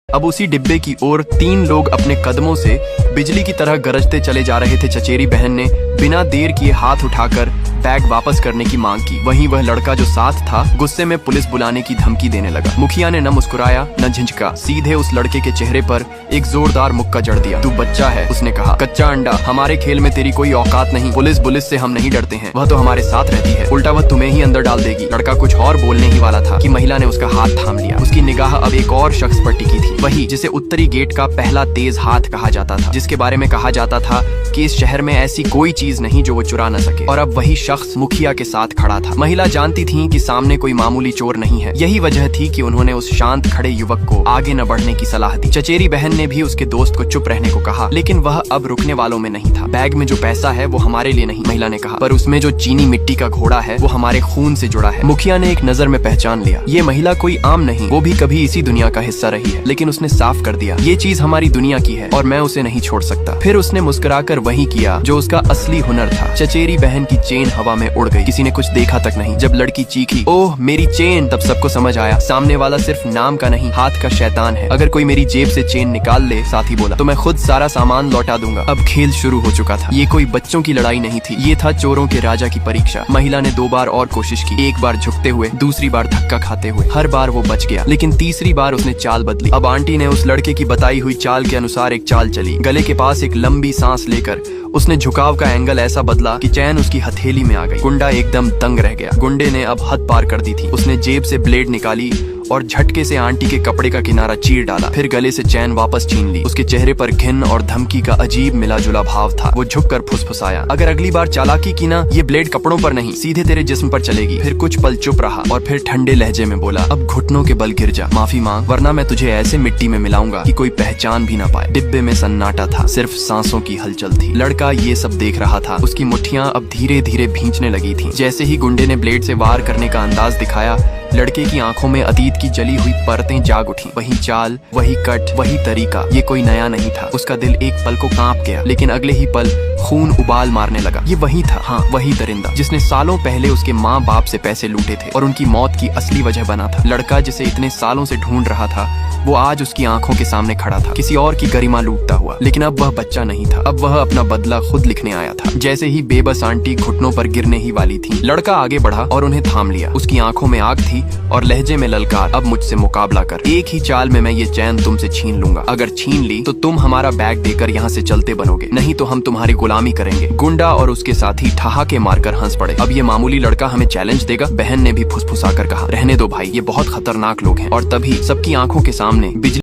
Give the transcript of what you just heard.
अब उसी डिब्बे की ओर 3 लोग अपने कदमों से बिजली की तरह गरजते चले जा रहे थे। चचेरी बहन ने बिना देर किए हाथ उठाकर बैग वापस करने की मांग की। वहीं वह लड़का जो साथ था गुस्से में पुलिस बुलाने की धमकी देने लगा। मुखिया ने न मुस्कुराया न झिझका, सीधे उस लड़के के चेहरे पर एक जोरदार मुक्का जड़ दिया। तू बच्चा है, उसने कहा, कच्चा अंडा, हमारे खेल में तेरी कोई औकात नहीं। पुलिस से हम नहीं डरते हैं, वह तो हमारे साथ रहती है, उल्टा वह तुम्हें ही अंदर डाल देगी। लड़का कुछ और बोलने ही वाला था कि महिला ने उसका हाथ थाम लिया। उसकी निगाह अब एक और शख्स पर टिकी थी, वही जिसे उत्तरी गेट का पहला तेज हाथ कहा जाता था, जिसके बारे में कहा जाता था कि इस शहर में ऐसी कोई चीज नहीं जो वो चुरा न सके। और अब वही शख्स मुखिया के साथ खड़ा था। महिला जानती थी कि सामने कोई मामूली चोर नहीं है। यही वजह थी कि उन्होंने उस शांत खड़े युवक को आगे न बढ़ने की सलाह दी। चचेरी बहन ने भी उसके दोस्त को चुप रहने को कहा, लेकिन वह अब रुकने वालों में नहीं था। बैग में जो पैसा है वो हमारे लिए नहीं, महिला ने कहा, पर उसमें जो चीनी मिट्टी का घोड़ा है वो हमारे खून से जुड़ा है। मुखिया ने एक नजर में पहचान लिया, ये महिला कोई आम नहीं, वो भी कभी इसी दुनिया का हिस्सा रही है। लेकिन उसने साफ कर दिया, ये चीज हमारी दुनिया की है और मैं उसे नहीं छोड़ सकता। फिर उसने मुस्कुराकर वही किया जो उसका असली हुनर था। चचेरी बहन की चेन हवा में उड़ गई, किसी ने कुछ देखा तक नहीं। जब लड़की चीखी, ओह मेरी चेन, तब सबको समझ आया सामने वाला सिर्फ नाम का नहीं, हाथ का शैतान है। अगर कोई मेरी जेब से चेन निकाल ले, साथी बोला, तो मैं खुद सारा सामान लौटा दूंगा। अब खेल शुरू हो चुका था। ये कोई बच्चों की लड़ाई नहीं थी, ये था चोरों के राजा की परीक्षा। महिला ने 2 बार और कोशिश की, एक बार झुकते हुए, दूसरी बार धक्का खाते हुए। हर बार वो बच गया, लेकिन तीसरी बार उसने चाल बदली। अब आंटी ने उस लड़के की बताई हुई चाल के अनुसार एक चाल चली। गले के पास एक लंबी सांस लेकर उसने झुकाव का एंगल ऐसा बदला कि चैन उसकी हथेली में आ गई। गुंडा एकदम दंग रह गया। गुंडे ने अब हद पार कर दी थी। उसने जेब से ब्लेड निकाली और झटके से आंटी के कपड़े का किनारा चीर डाला, फिर गले से चैन वापस छीन ली। उसके चेहरे पर घिन और धमकी का अजीब मिला जुला भाव था। वो झुककर फुसफुसाया, अगर अगली बार चालाकी की ना, ये ब्लेड कपड़ों पर नहीं, सीधे तेरे जिस्म पर चलेगी। फिर कुछ पल चुप रहा और फिर ठंडे लहजे में बोला, अब घुटनों के बल गिर जा, माफी मांग, वरना मैं तुझे ऐसे मिट्टी में मिलाऊंगा कि कोई पहचान भी ना पाए। डिब्बे में सन्नाटा था, सिर्फ सांसों की हलचल थी। लड़का ये सब देख रहा था। उसकी मुट्ठियां अब धीरे धीरे भींचने लगी थी। जैसे ही गुंडे ने ब्लेड से वार करने का अंदाज दिखाया, लड़के की आंखों में अतीत की जली हुई परतें जाग उठी। वही चाल, वही कट, वही तरीका। ये कोई नया नहीं था। उसका दिल एक पल को कांप गया, लेकिन अगले ही पल खून उबाल मारने लगा। ये वही था, हाँ वही दरिंदा जिसने सालों पहले उसके माँ बाप से पैसे लूटे थे और उनकी मौत की असली वजह बना था। लड़का जिसे इतने सालों से ढूंढ रहा था, वो आज उसकी आंखों के सामने खड़ा था, किसी और की गरिमा लूटता हुआ। लेकिन अब वह बच्चा नहीं था, अब वह अपना बदला खुद लिखने आया था। जैसे ही बेबस आंटी घुटनों पर गिरने ही वाली थी, लड़का आगे बढ़ा और उन्हें थाम लिया। उसकी आंखों में आग थी और लहजे में ललकार, अब मुझसे मुकाबला कर। एक ही चाल में मैं ये चैन तुमसे छीन लूंगा। अगर छीन ली तो तुम हमारा बैग देकर यहाँ से चलते बनोगे, नहीं तो हम तुम्हारी गुलामी करेंगे। गुंडा और उसके साथी ठहाके मारकर हंस पड़े। अब ये मामूली लड़का हमें चैलेंज देगा? बहन ने भी फुसफुसाकर कहा, रहने दो भाई, ये बहुत खतरनाक लोग हैं। और तभी सबकी आंखों के सामने बिजली